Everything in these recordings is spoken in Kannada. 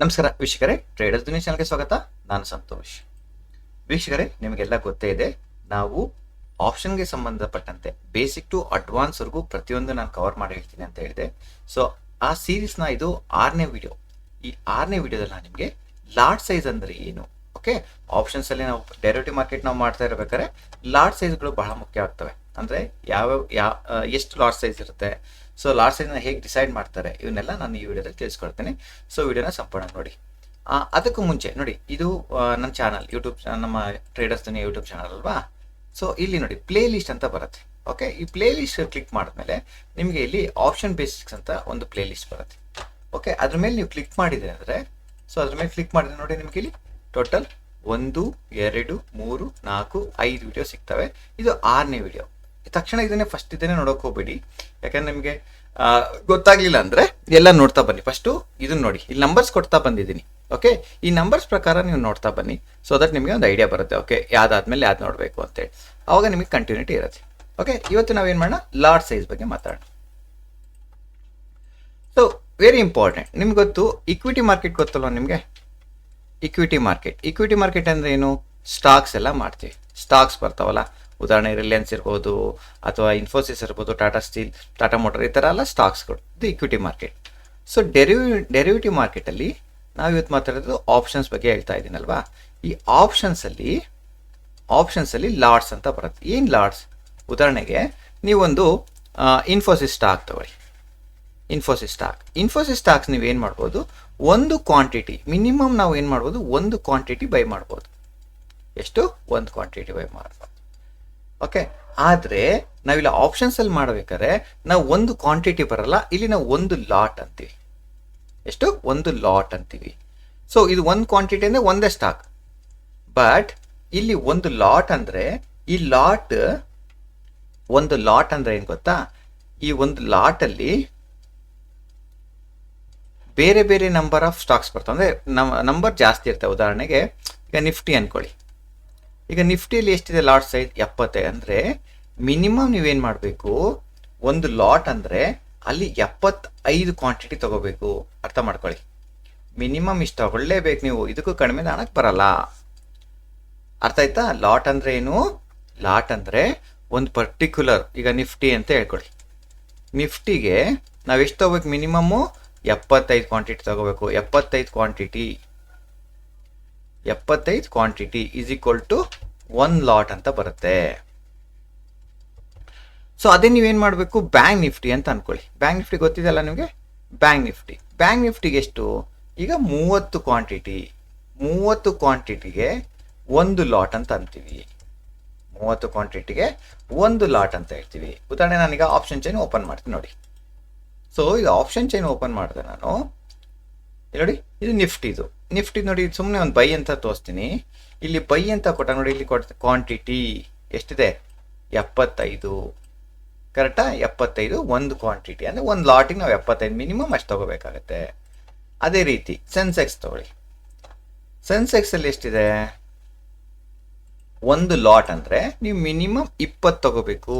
ನಮಸ್ಕಾರ ವೀಕ್ಷಕರೇ, ಟ್ರೇಡರ್ಸ್ ದುನಿಯಾ ಚಾನಲ್ಗೆ ಸ್ವಾಗತ. ನಾನು ಸಂತೋಷ್. ವೀಕ್ಷಕರೇ, ನಿಮಗೆಲ್ಲ ಗೊತ್ತೇ ಇದೆ, ನಾವು ಆಪ್ಷನ್ಗೆ ಸಂಬಂಧಪಟ್ಟಂತೆ ಬೇಸಿಕ್ ಟು ಅಡ್ವಾನ್ಸ್ ವರೆಗೂ ಪ್ರತಿಯೊಂದು ನಾನು ಕವರ್ ಮಾಡಿ ಹೇಳ್ತೀನಿ ಅಂತ ಹೇಳಿದೆ. ಸೊ ಆ ಸೀರೀಸ್ನ ಇದು 6ನೇ ವಿಡಿಯೋ. ಈ 6ನೇ ವಿಡಿಯೋದಲ್ಲಿ ನಾನು ನಿಮಗೆ ಲಾಟ್ ಸೈಜ್ ಅಂದರೆ ಏನು, ಓಕೆ, ಆಪ್ಷನ್ಸ್ ಅಲ್ಲಿ ನಾವು ಡೆರಿವೇಟಿವ್ ಮಾರ್ಕೆಟ್ ನಾವು ಮಾಡ್ತಾ ಇರಬೇಕಾದ್ರೆ ಲಾಟ್ ಸೈಜ್ಗಳು ಬಹಳ ಮುಖ್ಯ ಆಗ್ತವೆ. ಅಂದರೆ ಎಷ್ಟು ಲಾಟ್ ಸೈಜ್ ಇರುತ್ತೆ, ಸೊ ಲಾಟ್ ಸೈಜ್ನ ಹೇಗೆ ಡಿಸೈಡ್ ಮಾಡ್ತಾರೆ, ಇವನ್ನೆಲ್ಲ ನಾನು ಈ ವಿಡಿಯೋದಲ್ಲಿ ತಿಳಿಸ್ಕೊಡ್ತೀನಿ. ಸೊ ವಿಡಿಯೋನ ಸಂಪೂರ್ಣ ನೋಡಿ. ಅದಕ್ಕೂ ಮುಂಚೆ ನೋಡಿ, ಇದು ನನ್ನ ಚಾನಲ್ ಯೂಟ್ಯೂಬ್, ನಮ್ಮ ಟ್ರೇಡರ್ಸ್ ದುನಿಯಾ ಯೂಟ್ಯೂಬ್ ಚಾನಲ್ ಅಲ್ವಾ. ಸೊ ಇಲ್ಲಿ ನೋಡಿ ಪ್ಲೇ ಲಿಸ್ಟ್ ಅಂತ ಬರುತ್ತೆ. ಓಕೆ, ಈ ಪ್ಲೇ ಲಿಸ್ಟ್ ಕ್ಲಿಕ್ ಮಾಡಿದ್ಮೇಲೆ ನಿಮಗೆ ಇಲ್ಲಿ ಆಪ್ಷನ್ ಬೇಸಿಕ್ಸ್ ಅಂತ ಒಂದು ಪ್ಲೇ ಲಿಸ್ಟ್ ಬರುತ್ತೆ. ಓಕೆ, ಅದ್ರ ಮೇಲೆ ನೀವು ಕ್ಲಿಕ್ ಮಾಡಿದ್ರೆ ಅಂದರೆ, ಸೊ ಅದ್ರ ಮೇಲೆ ಕ್ಲಿಕ್ ಮಾಡಿದ್ರೆ ನೋಡಿ, ನಿಮಗೆ ಇಲ್ಲಿ ಟೋಟಲ್ 1, 2, 3, 4, 5 ವಿಡಿಯೋ ಸಿಗ್ತವೆ. ಇದು 6ನೇ ವಿಡಿಯೋ. ತಕ್ಷಣ ಇದನ್ನೇ ನೋಡೋಕೆ ಹೋಗ್ಬೇಡಿ, ಯಾಕಂದ್ರೆ ನಿಮಗೆ ಗೊತ್ತಾಗ್ಲಿಲ್ಲ ಅಂದ್ರೆ ಎಲ್ಲ ನೋಡ್ತಾ ಬನ್ನಿ. ಫಸ್ಟು ಇದನ್ನ ನೋಡಿ, ಇಲ್ಲಿ ನಂಬರ್ಸ್ ಕೊಡ್ತಾ ಬಂದಿದ್ದೀನಿ. ಓಕೆ, ಈ ನಂಬರ್ಸ್ ಪ್ರಕಾರ ನೀವು ನೋಡ್ತಾ ಬನ್ನಿ, ಸೊ ದಟ್ ನಿಮಗೆ ಒಂದು ಐಡಿಯಾ ಬರುತ್ತೆ. ಓಕೆ, ಯಾವ್ದಾದ್ಮೇಲೆ ಯಾವ್ದು ನೋಡಬೇಕು ಅಂತೇಳಿ, ಅವಾಗ ನಿಮಗೆ ಕಂಟಿನ್ಯೂಟಿ ಇರುತ್ತೆ. ಓಕೆ, ಇವತ್ತು ನಾವೇನು ಮಾಡೋಣ, ಲಾಟ್ ಸೈಜ್ ಬಗ್ಗೆ ಮಾತಾಡೋಣ. ಸೊ ವೆರಿ ಇಂಪಾರ್ಟೆಂಟ್, ನಿಮ್ಗೆ ಗೊತ್ತು ಇಕ್ವಿಟಿ ಮಾರ್ಕೆಟ್ ಗೊತ್ತಲ್ವ ನಿಮಗೆ. ಇಕ್ವಿಟಿ ಮಾರ್ಕೆಟ್ ಅಂದರೆ ಏನು, ಸ್ಟಾಕ್ಸ್ ಎಲ್ಲ ಮಾಡ್ತೀವಿ. ಸ್ಟಾಕ್ಸ್ ಬರ್ತಾವಲ್ಲ, ಉದಾಹರಣೆ ರಿಲಯನ್ಸ್ ಇರ್ಬೋದು, ಅಥವಾ ಇನ್ಫೋಸಿಸ್ ಇರ್ಬೋದು, ಟಾಟಾ ಸ್ಟೀಲ್, ಟಾಟಾ ಮೋಟರ್, ಈ ಥರ ಎಲ್ಲ ಸ್ಟಾಕ್ಸ್ಗಳು, ಇದು ಇಕ್ವಿಟಿ ಮಾರ್ಕೆಟ್. ಸೊ ಡೆರಿವೇಟಿವ್ ಮಾರ್ಕೆಟಲ್ಲಿ ನಾವು ಇವತ್ತು ಮಾತಾಡೋದು ಆಪ್ಷನ್ಸ್ ಬಗ್ಗೆ ಹೇಳ್ತಾ ಇದ್ದೀನಲ್ವಾ. ಈ ಆಪ್ಷನ್ಸಲ್ಲಿ ಲಾಟ್ಸ್ ಅಂತ ಬರುತ್ತೆ. ಏನು ಲಾಟ್ಸ್? ಉದಾಹರಣೆಗೆ ನೀವೊಂದು ಇನ್ಫೋಸಿಸ್ ಸ್ಟಾಕ್ ತಗೊಳ್ಳಿ. ಇನ್ಫೋಸಿಸ್ ಸ್ಟಾಕ್ಸ್ ನೀವು ಏನು ಮಾಡ್ಬೋದು, ಒಂದು ಕ್ವಾಂಟಿಟಿ ಮಿನಿಮಮ್ ನಾವು ಏನು ಮಾಡ್ಬೋದು, ಒಂದು ಕ್ವಾಂಟಿಟಿ ಬೈ ಮಾಡ್ಬೋದು. ಎಷ್ಟು? ಒಂದು ಕ್ವಾಂಟಿಟಿ ಬೈ ಮಾಡ್ಬೋದು. ಓಕೆ, ಆದರೆ ನಾವಿಲ್ಲ ಆಪ್ಷನ್ಸಲ್ಲಿ ಮಾಡಬೇಕಾದ್ರೆ ನಾವು ಒಂದು ಕ್ವಾಂಟಿಟಿ ಬರಲ್ಲ, ಇಲ್ಲಿ ನಾವು ಒಂದು ಲಾಟ್ ಅಂತೀವಿ. ಎಷ್ಟು? ಒಂದು ಲಾಟ್ ಅಂತೀವಿ. ಸೊ ಇದು ಒಂದು ಕ್ವಾಂಟಿಟಿ ಅಂದರೆ ಒಂದೇ ಸ್ಟಾಕ್. ಬಟ್ ಇಲ್ಲಿ ಒಂದು ಲಾಟ್ ಅಂದರೆ, ಈ ಒಂದು ಲಾಟ್ ಅಂದರೆ ಏನು ಗೊತ್ತಾ, ಈ ಒಂದು ಲಾಟಲ್ಲಿ ಬೇರೆ ಬೇರೆ ನಂಬರ್ ಆಫ್ ಸ್ಟಾಕ್ಸ್ ಬರ್ತವೆ, ಅಂದರೆ ನಂಬರ್ ಜಾಸ್ತಿ ಇರ್ತವೆ. ಉದಾಹರಣೆಗೆ ಈಗ ನಿಫ್ಟಿ ಅಂದ್ಕೊಳ್ಳಿ. ಈಗ ನಿಫ್ಟಿಯಲ್ಲಿ ಎಷ್ಟಿದೆ ಲಾಟ್ ಸೈಜ್? 70. ಅಂದರೆ ಮಿನಿಮಮ್ ನೀವೇನು ಮಾಡಬೇಕು, ಒಂದು ಲಾಟ್ ಅಂದರೆ ಅಲ್ಲಿ 75 ಕ್ವಾಂಟಿಟಿ ತಗೋಬೇಕು. ಅರ್ಥ ಮಾಡ್ಕೊಳ್ಳಿ, ಮಿನಿಮಮ್ ಇಷ್ಟು ತಗೊಳ್ಳೇಬೇಕು ನೀವು, ಇದಕ್ಕೂ ಕಡಿಮೆ ಹಣಕ್ಕೆ ಬರಲ್ಲ. ಅರ್ಥ ಆಯ್ತಾ? ಲಾಟ್ ಅಂದರೆ ಏನು? ಲಾಟ್ ಅಂದರೆ ಒಂದು ಪರ್ಟಿಕ್ಯುಲರ್, ಈಗ ನಿಫ್ಟಿ ಅಂತ ಹೇಳ್ಕೊಳ್ಳಿ. ನಿಫ್ಟಿಗೆ ನಾವು ಎಷ್ಟು ತಗೋಬೇಕು, ಮಿನಿಮಮ್ಮು 75 ಕ್ವಾಂಟಿಟಿ ತಗೋಬೇಕು. 75 quantity is equal to 1 lot ಅಂತ ಬರುತ್ತೆ. ಸೊ ಅದೇ ನೀವೇನು ಮಾಡಬೇಕು, ಬ್ಯಾಂಕ್ ನಿಫ್ಟಿ ಅಂತ ಅನ್ಕೊಳ್ಳಿ. ಬ್ಯಾಂಕ್ ನಿಫ್ಟಿ ಗೊತ್ತಿದೆಯಲ್ಲ ನಿಮಗೆ. ಬ್ಯಾಂಕ್ ನಿಫ್ಟಿಗೆ ಎಷ್ಟು? ಈಗ 30 ಕ್ವಾಂಟಿಟಿಗೆ 1 ಲಾಟ್ ಅಂತ ಅಂತೀವಿ. 30 ಕ್ವಾಂಟಿಟಿಗೆ 1 ಲಾಟ್ ಅಂತ ಹೇಳ್ತೀವಿ. ಉದಾಹರಣೆ ನಾನೀಗ ಆಪ್ಷನ್ ಚೈನ್ ಓಪನ್ ಮಾಡ್ತೀನಿ ನೋಡಿ. ಸೊ ಈಗ ಆಪ್ಷನ್ ಚೈನ್ ಓಪನ್ ಮಾಡಿದೆ ನಾನು, ನೋಡಿ ಇದು ನಿಫ್ಟಿ ನೋಡಿ, ಸುಮ್ಮನೆ ಒಂದು ಬೈ ಅಂತ ತೋರಿಸ್ತೀನಿ. ಇಲ್ಲಿ ಬೈ ಅಂತ ಕೊಟ್ಟ ನೋಡಿ, ಇಲ್ಲಿ ಕ್ವಾಂಟಿಟಿ ಎಷ್ಟಿದೆ? 75. ಕರೆಕ್ಟಾ? 75 ಒಂದು ಕ್ವಾಂಟಿಟಿ ಅಂದರೆ ಒಂದು ಲಾಟಿಗೆ ನಾವು 75 ಮಿನಿಮಮ್ ಅಷ್ಟು ತಗೋಬೇಕಾಗತ್ತೆ. ಅದೇ ರೀತಿ ಸೆನ್ಸೆಕ್ಸ್ ತಗೊಳ್ಳಿ. ಸೆನ್ಸೆಕ್ಸಲ್ಲಿ ಎಷ್ಟಿದೆ? ಒಂದು ಲಾಟ್ ಅಂದರೆ ನೀವು ಮಿನಿಮಮ್ 20 ತಗೋಬೇಕು.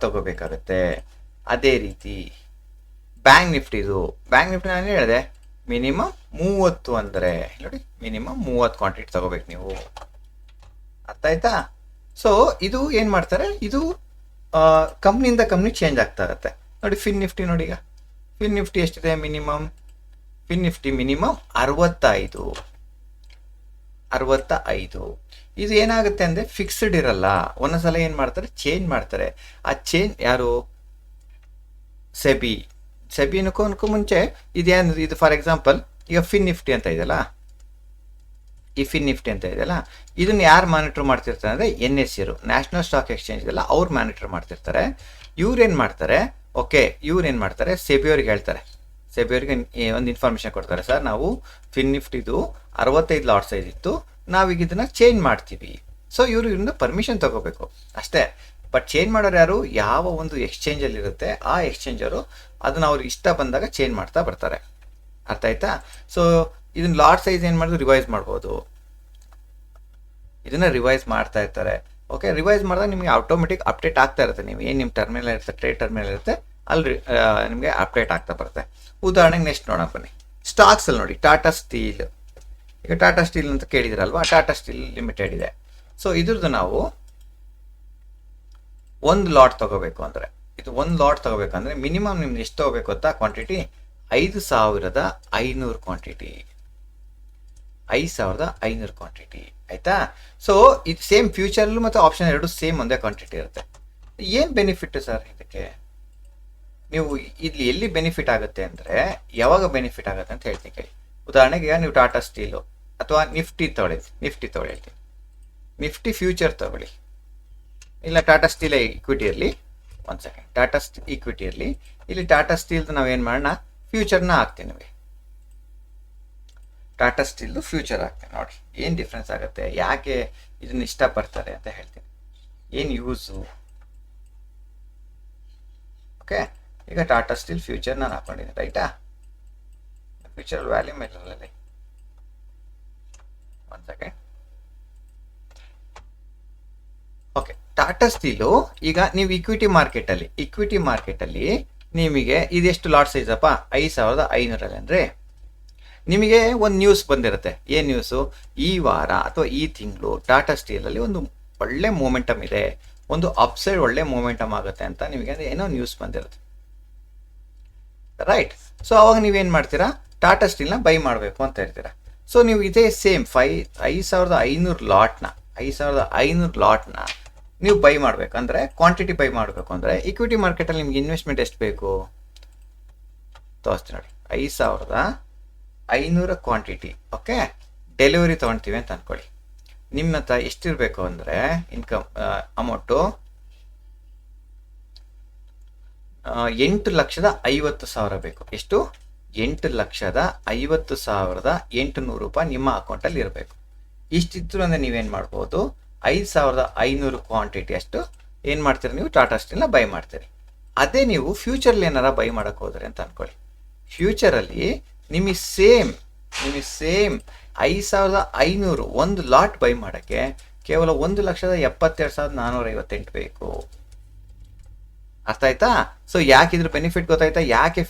ತಗೋಬೇಕಾಗತ್ತೆ. ಅದೇ ರೀತಿ ಬ್ಯಾಂಕ್ ನಿಫ್ಟಿ ನಾನು ಹೇಳಿದೆ ಮಿನಿಮಮ್ 30 ಅಂದರೆ ನೋಡಿ, ಮಿನಿಮಮ್ 30 ಕ್ವಾಂಟಿಟಿ ತಗೋಬೇಕು ನೀವು. ಅರ್ಥ ಆಯ್ತಾ? ಸೊ ಇದು ಏನು ಮಾಡ್ತಾರೆ, ಇದು ಕಂಪ್ನಿಯಿಂದ ಕಂಪ್ನಿ ಚೇಂಜ್ ಆಗ್ತಾ ಇರುತ್ತೆ. ನೋಡಿ ಫಿನ್ ನಿಫ್ಟಿ ನೋಡಿ, ಈಗ ಫಿನ್ ನಿಫ್ಟಿ ಎಷ್ಟಿದೆ ಮಿನಿಮಮ್? Fin Nifty minimum 65. ಇದು ಏನಾಗುತ್ತೆ ಅಂದರೆ ಫಿಕ್ಸ್ಡ್ ಇರಲ್ಲ, ಒಂದೊಂದ್ಸಲ ಏನು ಮಾಡ್ತಾರೆ, ಚೇಂಜ್ ಮಾಡ್ತಾರೆ. ಆ ಚೇಂಜ್ ಯಾರು? ಸೆಬಿ ಅನ್ಕೋನಕ್ಕೂ ಮುಂಚೆ ಇದು ಫಾರ್ ಎಕ್ಸಾಂಪಲ್ ಈಗ ಫಿನ್ ನಿಫ್ಟಿ ಅಂತ ಇದೆಯಲ್ಲ, ಇದನ್ನ ಯಾರು ಮಾನಿಟರ್ ಮಾಡ್ತಿರ್ತಾರೆ ಅಂದರೆ NSE, ನ್ಯಾಷನಲ್ ಸ್ಟಾಕ್ ಎಕ್ಸ್ಚೇಂಜ್ ಇದೆಲ್ಲ, ಅವ್ರು ಮಾನಿಟರ್ ಮಾಡ್ತಿರ್ತಾರೆ. ಇವ್ರೇನು ಮಾಡ್ತಾರೆ, ಸೆಬಿಯವ್ರಿಗೆ ಹೇಳ್ತಾರೆ. ಸೆಬಿಯವ್ರಿಗೆ ಒಂದು ಇನ್ಫಾರ್ಮೇಶನ್ ಕೊಡ್ತಾರೆ, ಸರ್ ನಾವು ಫಿನ್ ನಿಫ್ಟಿದು 65 ಲಾಟ್ ಸೈಜ್ ಇತ್ತು, ನಾವೀಗ ಇದನ್ನ ಚೇಂಜ್ ಮಾಡ್ತೀವಿ. ಸೊ ಇವರಿಂದ ಪರ್ಮಿಷನ್ ತಗೋಬೇಕು ಅಷ್ಟೇ. ಬಟ್ ಚೇಂಜ್ ಮಾಡೋರು ಯಾರು? ಯಾವ ಒಂದು ಎಕ್ಸ್ಚೇಂಜಲ್ಲಿ ಇರುತ್ತೆ ಆ ಎಕ್ಸ್ಚೇಂಜರು ಅದನ್ನ ಅವ್ರಿಗೆ ಇಷ್ಟ ಬಂದಾಗ ಚೇಂಜ್ ಮಾಡ್ತಾ ಬರ್ತಾರೆ. ಅರ್ಥ ಆಯ್ತಾ? ಸೊ ಇದನ್ನ ಲಾಟ್ ಸೈಜ್ ಏನು ಮಾಡಿದ್ರು ರಿವೈಸ್ ಮಾಡ್ಬೋದು. ಇದನ್ನ ರಿವೈಸ್ ಮಾಡ್ತಾ ಇರ್ತಾರೆ. ಓಕೆ, ರಿವೈಸ್ ಮಾಡಿದಾಗ ನಿಮಗೆ ಆಟೋಮೆಟಿಕ್ ಅಪ್ಡೇಟ್ ಆಗ್ತಾ ಇರುತ್ತೆ. ನೀವು ಏನು ನಿಮ್ಮ ಟರ್ಮಿನಲ್ ಇರುತ್ತೆ, ಟ್ರೇಡ್ ಟರ್ಮಿನಲ್ ಇರುತ್ತೆ, ಅಲ್ಲಿ ನಿಮಗೆ ಅಪ್ಡೇಟ್ ಆಗ್ತಾ ಬರುತ್ತೆ. ಉದಾಹರಣೆಗೆ ನೆಕ್ಸ್ಟ್ ನೋಡೋಣ ಬನ್ನಿ. ಸ್ಟಾಕ್ಸ್ ಅಲ್ಲಿ ನೋಡಿ ಟಾಟಾ ಸ್ಟೀಲ್, ಈಗ ಟಾಟಾ ಸ್ಟೀಲ್ ಅಂತ ಕೇಳಿದ್ರಲ್ವಾ, ಟಾಟಾ ಸ್ಟೀಲ್ ಲಿಮಿಟೆಡ್ ಇದೆ. ಸೊ ಇದ್ರದ್ದು ನಾವು ಒಂದು ಲಾಟ್ ತಗೋಬೇಕು ಅಂದರೆ, ಇದು ಒಂದು ಲಾಟ್ ತಗೋಬೇಕಂದ್ರೆ ಮಿನಿಮಮ್ ನಿಮ್ಗೆ ಎಷ್ಟು ತಗೋಬೇಕು ಗೊತ್ತಾ ಕ್ವಾಂಟಿಟಿ? 5500 ಕ್ವಾಂಟಿಟಿ, 5500 ಕ್ವಾಂಟಿಟಿ ಆಯ್ತಾ. ಸೊ ಇದು ಸೇಮ್ ಫ್ಯೂಚರ್ ಮತ್ತು ಆಪ್ಷನ್ ಎರಡು ಸೇಮ್ ಒಂದೇ ಕ್ವಾಂಟಿಟಿ ಇರುತ್ತೆ. ಏನು ಬೆನಿಫಿಟ್ ಸರ್ ಇದಕ್ಕೆ? ನೀವು ಇಲ್ಲಿ ಎಲ್ಲಿ ಬೆನಿಫಿಟ್ ಆಗುತ್ತೆ ಅಂದರೆ, ಯಾವಾಗ ಬೆನಿಫಿಟ್ ಆಗುತ್ತೆ ಅಂತ ಹೇಳ್ತೀನಿ ಕೇಳಿ. ಉದಾಹರಣೆಗೆ ಈಗ ನೀವು ಟಾಟಾ ಸ್ಟೀಲು ಅಥವಾ ನಿಫ್ಟಿ ತಗೊಳ್ಳಿ, ನಿಫ್ಟಿ ಫ್ಯೂಚರ್ ತಗೊಳ್ಳಿ, ಇಲ್ಲ ಟಾಟಾ ಸ್ಟೀಲ್ ಈಕ್ವಿಟಿ ಇರಲಿ, ಒಂದು ಸೆಕೆಂಡ್, ಟಾಟಾ ಈಕ್ವಿಟಿ ಇರಲಿ, ಇಲ್ಲಿ ಟಾಟಾ ಸ್ಟೀಲ್ದು ನಾವೇನು ಮಾಡೋಣ, ಫ್ಯೂಚರ್ನ ಹಾಕ್ತೀನಿ ನಿಮಗೆ, ಟಾಟಾ ಸ್ಟೀಲ್ದು ಫ್ಯೂಚರ್ ಹಾಕ್ತೀನಿ. ನೋಡಿ ಏನು ಡಿಫ್ರೆನ್ಸ್ ಆಗುತ್ತೆ, ಯಾಕೆ ಇದನ್ನ ಇಷ್ಟಪಡ್ತಾರೆ ಅಂತ ಹೇಳ್ತೀನಿ, ಏನು ಯೂಸು. ಓಕೆ, ಈಗ ಟಾಟಾ ಸ್ಟೀಲ್ ಫ್ಯೂಚರ್ ನಾನು ಹಾಕೊಂಡಿದ್ದೀನಿ, ರೈಟಾ? ಫ್ಯೂಚರ್ ವ್ಯಾಲ್ಯೂ ಮೇಲೆ ಒಂದು ಸೆಕೆಂಡ್. ಓಕೆ, ಟಾಟಾ ಸ್ಟೀಲು ಈಗ ನೀವು ಇಕ್ವಿಟಿ ಮಾರ್ಕೆಟಲ್ಲಿ ನಿಮಗೆ ಇದೆಷ್ಟು ಲಾಟ್ ಸೈಜ್ ಅಪ್ಪ? 5500 ಅಂದರೆ ನಿಮಗೆ ಒಂದು ನ್ಯೂಸ್ ಬಂದಿರುತ್ತೆ. ಏನು ನ್ಯೂಸು? ಈ ವಾರ ಅಥವಾ ಈ ತಿಂಗಳು ಟಾಟಾ ಸ್ಟೀಲಲ್ಲಿ ಒಂದು ಒಳ್ಳೆ ಮೂಮೆಂಟಮ್ ಇದೆ, ಒಂದು ಅಪ್ಸೈಡ್ ಒಳ್ಳೆ ಮೂಮೆಂಟಮ್ ಆಗುತ್ತೆ ಅಂತ ನಿಮಗೆ ಏನೋ ನ್ಯೂಸ್ ಬಂದಿರುತ್ತೆ, ರೈಟ್? ಸೊ ಅವಾಗ ನೀವೇನು ಮಾಡ್ತೀರಾ? ಟಾಟಾ ಸ್ಟೀಲ್ನ ಬೈ ಮಾಡಬೇಕು ಅಂತ ಹೇಳ್ತೀರಾ. ಸೊ ನೀವು ಇದೇ ಸೇಮ್ 5500 ಲಾಟ್ನ ನೀವು ಬೈ ಮಾಡಬೇಕಂದ್ರೆ, ಕ್ವಾಂಟಿಟಿ ಬೈ ಮಾಡಬೇಕು ಅಂದರೆ ಇಕ್ವಿಟಿ ಮಾರ್ಕೆಟಲ್ಲಿ ನಿಮ್ಗೆ ಇನ್ವೆಸ್ಟ್ಮೆಂಟ್ ಎಷ್ಟು ಬೇಕು ತೋರಿಸ್ತೀನಿ ನೋಡಿ. 5500 ಕ್ವಾಂಟಿಟಿ, ಓಕೆ, ಡೆಲಿವರಿ ತೊಗೊಳ್ತೀವಿ ಅಂತ ಅಂದ್ಕೊಳ್ಳಿ. ನಿಮ್ಮ ಹತ್ರ ಎಷ್ಟಿರಬೇಕು ಅಂದರೆ ಇನ್ಕಮ್ ಅಮೌಂಟು 8,50,000 ಬೇಕು. ಎಷ್ಟು? 8,50,800 ರೂಪಾಯಿ ನಿಮ್ಮ ಅಕೌಂಟಲ್ಲಿ ಇರಬೇಕು. ಇಷ್ಟಿದ್ರು ಅಂದರೆ ನೀವೇನು ಮಾಡ್ಬೋದು? 5500 ಕ್ವಾಂಟಿಟಿ ಅಷ್ಟು ಏನು ಮಾಡ್ತೀರಿ ನೀವು? ಟಾಟಾ ಸ್ಟೀಲ್ನ ಬೈ ಮಾಡ್ತೀರಿ. ಅದೇ ನೀವು ಫ್ಯೂಚರ್ಲಿ ಏನಾರ ಬೈ ಮಾಡೋಕ್ಕೆ ಹೋದ್ರೆ ಅಂತ ಅಂದ್ಕೊಳ್ಳಿ, ಫ್ಯೂಚರಲ್ಲಿ ನಿಮಗೆ ಸೇಮ್ 5500 ಒಂದು ಲಾಟ್ ಬೈ ಮಾಡೋಕ್ಕೆ ಕೇವಲ 1,72,458 ಬೇಕು. ಅರ್ಥ ಆಯ್ತಾ? ಸೊ ಯಾಕೆ ಇದ್ರ ಬೆನಿಫಿಟ್ ಗೊತ್ತಾಯ್ತಾ? ಯಾಕೆ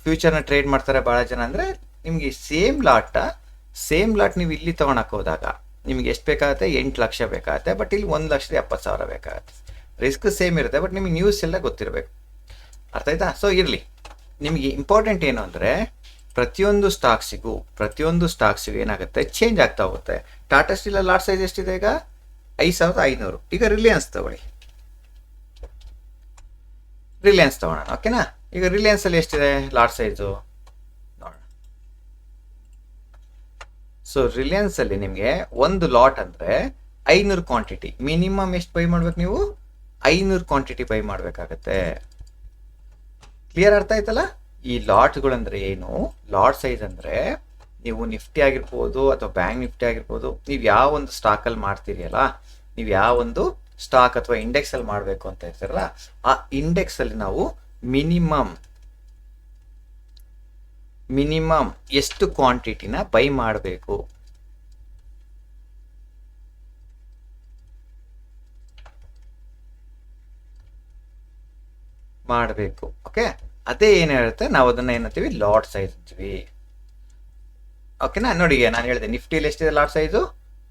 ಫ್ಯೂಚರ್ನ ಟ್ರೇಡ್ ಮಾಡ್ತಾರೆ ಭಾಳ ಜನ ಅಂದರೆ, ನಿಮಗೆ ಸೇಮ್ ಲಾಟ್ ನೀವು ಇಲ್ಲಿ ತೊಗೊಳಕ್ಕೆ ಹೋದಾಗ ನಿಮ್ಗೆ ಎಷ್ಟು ಬೇಕಾಗುತ್ತೆ? 8 ಲಕ್ಷ ಬೇಕಾಗುತ್ತೆ, ಬಟ್ ಇಲ್ಲಿ 1,70,000 ಬೇಕಾಗುತ್ತೆ. ರಿಸ್ಕ್ ಸೇಮ್ ಇರುತ್ತೆ, ಬಟ್ ನಿಮಗೆ ನ್ಯೂಸ್ ಎಲ್ಲ ಗೊತ್ತಿರಬೇಕು. ಅರ್ಥ ಆಯ್ತಾ? ಸೊ ಇರಲಿ, ನಿಮಗೆ ಇಂಪಾರ್ಟೆಂಟ್ ಏನು ಅಂದರೆ ಪ್ರತಿಯೊಂದು ಸ್ಟಾಕ್ಸಿಗೂ ಏನಾಗುತ್ತೆ? ಚೇಂಜ್ ಆಗ್ತಾ ಹೋಗುತ್ತೆ. ಟಾಟಾ ಸ್ಟೀಲ್ ಲಾಟ್ ಸೈಜ್ ಎಷ್ಟಿದೆ ಈಗ? 5500. ಈಗ ರಿಲಯನ್ಸ್ ತಗೊಳ್ಳಿ, ರಿಲಯನ್ಸ್ ತಗೊಳ್ಳೋಣ, ಓಕೆನಾ? ಈಗ ರಿಲಯನ್ಸಲ್ಲಿ ಎಷ್ಟಿದೆ ಲಾಟ್ ಸೈಜು ನೋಡೋಣ. ಸೊ ರಿಲಯನ್ಸಲ್ಲಿ ನಿಮಗೆ ಒಂದು ಲಾಟ್ ಅಂದರೆ 500 ಕ್ವಾಂಟಿಟಿ, ಮಿನಿಮಮ್ ಎಷ್ಟು ಬೈ ಮಾಡ್ಬೇಕು ನೀವು? 500 ಕ್ವಾಂಟಿಟಿ ಬೈ ಮಾಡಬೇಕಾಗತ್ತೆ. ಕ್ಲಿಯರ್ ಅರ್ಥ ಆಯ್ತಲ್ಲ? ಈ ಲಾಟ್ಗಳಂದ್ರೆ ಏನು? ಲಾಟ್ ಸೈಜ್ ಅಂದರೆ ನೀವು ನಿಫ್ಟಿ ಆಗಿರ್ಬೋದು ಅಥವಾ ಬ್ಯಾಂಕ್ ನಿಫ್ಟಿ ಆಗಿರ್ಬೋದು, ನೀವು ಯಾವ ಒಂದು ಸ್ಟಾಕಲ್ಲಿ ಮಾಡ್ತೀರಿಯಲ್ಲ, ನೀವು ಯಾವ ಒಂದು ಸ್ಟಾಕ್ ಅಥವಾ ಇಂಡೆಕ್ಸಲ್ಲಿ ಮಾಡಬೇಕು ಅಂತ ಹೇಳ್ತಾರಲ್ಲ, ಆ ಇಂಡೆಕ್ಸಲ್ಲಿ ನಾವು ಮಿನಿಮಮ್ ಎಷ್ಟು ಕ್ವಾಂಟಿಟಿನ ಬೈ ಮಾಡಬೇಕು? ಓಕೆ, ಅದೇ ಏನು ಹೇಳುತ್ತೆ, ನಾವು ಅದನ್ನ ಏನಂತೀವಿ? ಲಾಟ್ ಸೈಜ್ ಅಂತೀವಿ. ಓಕೆನಾ? ನೋಡಿ, ನಾನು ಹೇಳಿದೆ ನಿಫ್ಟಿಲಿ ಎಷ್ಟಿದೆ ಲಾಟ್ ಸೈಜು?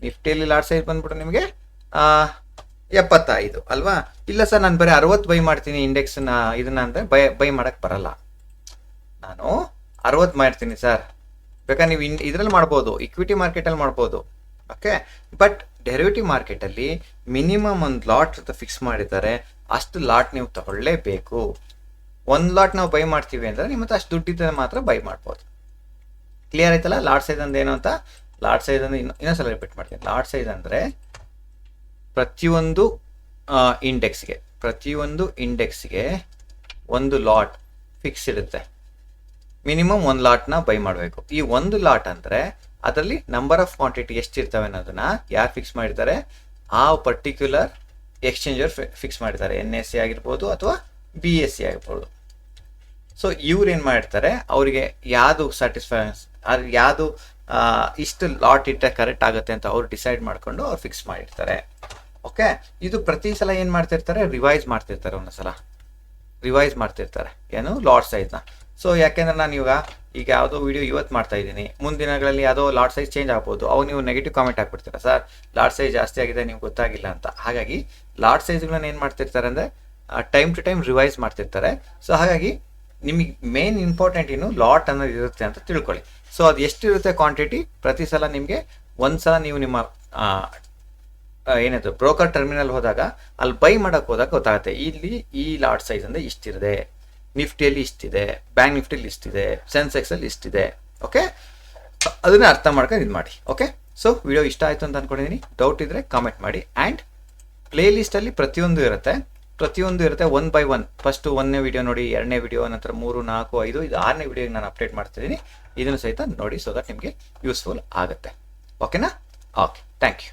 ನಿಫ್ಟಿಯಲ್ಲಿ ಲಾಟ್ ಸೈಜ್ ಬಂದ್ಬಿಟ್ಟು ನಿಮಗೆ 75 ಅಲ್ವಾ? ಇಲ್ಲ ಸರ್, ನಾನು ಬರೀ 60 ಬೈ ಮಾಡ್ತೀನಿ ಇಂಡೆಕ್ಸ್ನ, ಇದನ್ನ ಅಂದರೆ ಬೈ ಮಾಡಕ್ಕೆ ಬರಲ್ಲ, ನಾನು 60 ಮಾಡ್ತೀನಿ ಸರ್. ಬೇಕಾದ್ರೆ ನೀವು ಇದರಲ್ಲಿ ಮಾಡ್ಬೋದು, ಇಕ್ವಿಟಿ ಮಾರ್ಕೆಟಲ್ಲಿ ಮಾಡ್ಬೋದು, ಓಕೆ. ಬಟ್ ಡೆರಿವೇಟಿವ್ ಮಾರ್ಕೆಟಲ್ಲಿ ಮಿನಿಮಮ್ ಒಂದು ಲಾಟ್ ಫಿಕ್ಸ್ ಮಾಡಿದ್ದಾರೆ, ಅಷ್ಟು ಲಾಟ್ ನೀವು ತಗೊಳ್ಳೇಬೇಕು. ಒಂದು ಲಾಟ್ ನಾವು ಬೈ ಮಾಡ್ತೀವಿ ಅಂದರೆ ನಿಮ್ಮ ಹತ್ರ ಅಷ್ಟು ದುಡ್ಡಿದ್ದರೆ ಮಾತ್ರ ಬೈ ಮಾಡ್ಬೋದು. ಕ್ಲಿಯರ್ ಆಯ್ತಲ್ಲ? ಲಾಟ್ ಸೈಜ್ ಅಂದ್ರೆ ಏನು ಅಂತ? ಲಾಟ್ ಸೈಜ್ ಅಂದರೆ ಇನ್ನೊಂದ್ಸಲ ರಿಪೀಟ್ ಮಾಡ್ತೀನಿ. ಲಾಟ್ ಸೈಜ್ ಅಂದರೆ ಪ್ರತಿಯೊಂದು ಇಂಡೆಕ್ಸ್ಗೆ ಒಂದು ಲಾಟ್ ಫಿಕ್ಸ್ ಇರುತ್ತೆ, ಮಿನಿಮಮ್ ಒಂದು ಲಾಟ್ನ ಬೈ ಮಾಡಬೇಕು. ಈ ಒಂದು ಲಾಟ್ ಅಂದರೆ ಅದರಲ್ಲಿ ನಂಬರ್ ಆಫ್ ಕ್ವಾಂಟಿಟಿ ಎಷ್ಟಿರ್ತವೆ ಅನ್ನೋದನ್ನ ಯಾರು ಫಿಕ್ಸ್ ಮಾಡಿದ್ದಾರೆ? ಆ ಪರ್ಟಿಕ್ಯುಲರ್ ಎಕ್ಸ್ಚೇಂಜರ್ ಫಿಕ್ಸ್ ಮಾಡಿದ್ದಾರೆ. NSE ಆಗಿರ್ಬೋದು ಅಥವಾ BSE ಆಗಿರ್ಬೋದು. ಸೊ ಇವ್ರು ಏನು ಮಾಡಿರ್ತಾರೆ, ಅವರಿಗೆ ಯಾವುದು ಯಾವುದು ಇಷ್ಟು ಲಾಟ್ ಇಟ್ಟರೆ ಕರೆಕ್ಟ್ ಆಗುತ್ತೆ ಅಂತ ಅವ್ರು ಡಿಸೈಡ್ ಮಾಡಿಕೊಂಡು ಅವ್ರು ಫಿಕ್ಸ್ ಮಾಡಿರ್ತಾರೆ. ಓಕೆ, ಇದು ಪ್ರತಿ ಸಲ ಏನು ಮಾಡ್ತಿರ್ತಾರೆ? ರಿವೈಸ್ ಮಾಡ್ತಿರ್ತಾರೆ, ಒಂದೊಂದ್ಸಲ ರಿವೈಸ್ ಮಾಡ್ತಿರ್ತಾರೆ ಏನು? ಲಾಟ್ ಸೈಜ್ನ. ಸೊ ಯಾಕೆಂದ್ರೆ ನಾನು ಇವಾಗ ಈಗ ಯಾವುದೋ ವಿಡಿಯೋ ಇವತ್ತು ಮಾಡ್ತಾ ಇದ್ದೀನಿ, ಮುಂದಿನ ದಿನಗಳಲ್ಲಿ ಯಾವುದೋ ಲಾಟ್ ಸೈಜ್ ಚೇಂಜ್ ಆಗ್ಬೋದು. ಅವಾಗ ನೀವು ನೆಗೆಟಿವ್ ಕಾಮೆಂಟ್ ಹಾಕ್ಬಿಡ್ತೀರಾ, ಸರ್ ಲಾಟ್ ಸೈಜ್ ಜಾಸ್ತಿ ಆಗಿದೆ ನಿಮ್ಗೆ ಗೊತ್ತಾಗಿಲ್ಲ ಅಂತ. ಹಾಗಾಗಿ ಲಾಟ್ ಸೈಜ್ಗಳನ್ನ ಏನು ಮಾಡ್ತಿರ್ತಾರೆ ಅಂದರೆ ಟೈಮ್ ಟು ಟೈಮ್ ರಿವೈಸ್ ಮಾಡ್ತಿರ್ತಾರೆ. ಸೊ ಹಾಗಾಗಿ ನಿಮಗೆ ಮೇನ್ ಇಂಪಾರ್ಟೆಂಟ್ ಏನು ಲಾಟ್ ಅನ್ನೋದು ಇರುತ್ತೆ ಅಂತ ತಿಳ್ಕೊಳ್ಳಿ. ಸೊ ಅದು ಎಷ್ಟಿರುತ್ತೆ ಕ್ವಾಂಟಿಟಿ, ಪ್ರತಿ ಸಲ ನಿಮಗೆ ಒಂದು ಸಲ ನೀವು ನಿಮ್ಮ ಏನಾಯ್ತು ಬ್ರೋಕರ್ ಟರ್ಮಿನಲ್ ಹೋದಾಗ ಅಲ್ಲಿ ಬೈ ಮಾಡೋಕ್ಕೆ ಹೋದಾಗ ಗೊತ್ತಾಗುತ್ತೆ ಇಲ್ಲಿ ಈ ಲಾಟ್ ಸೈಜ್ ಅಂದರೆ ಇಷ್ಟಿದೆ, ನಿಫ್ಟಿಯಲ್ಲಿ ಇಷ್ಟಿದೆ, ಬ್ಯಾಂಕ್ ನಿಫ್ಟಿಲಿ ಇಷ್ಟಿದೆ, ಸೆನ್ಸೆಕ್ಸಲ್ಲಿ ಇಷ್ಟಿದೆ. ಓಕೆ, ಅದನ್ನ ಅರ್ಥ ಮಾಡ್ಕೊಂಡು ಇದು ಮಾಡಿ. ಓಕೆ, ಸೊ ವಿಡಿಯೋ ಇಷ್ಟ ಆಯಿತು ಅಂತ ಅಂದ್ಕೊಂಡಿದ್ದೀನಿ. ಡೌಟ್ ಇದ್ದರೆ ಕಾಮೆಂಟ್ ಮಾಡಿ. ಆ್ಯಂಡ್ ಪ್ಲೇ ಲಿಸ್ಟಲ್ಲಿ ಪ್ರತಿಯೊಂದು ಇರುತ್ತೆ 1 by 1. ಫಸ್ಟು 1ನೇ ವಿಡಿಯೋ ನೋಡಿ, 2ನೇ ವಿಡಿಯೋ, ನಂತರ 3, 4, 5, ಇದು 6ನೇ ವಿಡಿಯೋಗೆ ನಾನು ಅಪ್ಡೇಟ್ ಮಾಡ್ತಿದ್ದೀನಿ. ಇದನ್ನು ಸಹಿತ ನೋಡಿ, ಸೊ ದಟ್ ನಿಮಗೆ ಯೂಸ್ಫುಲ್ ಆಗುತ್ತೆ. ಓಕೆನಾ? Okay, thank you.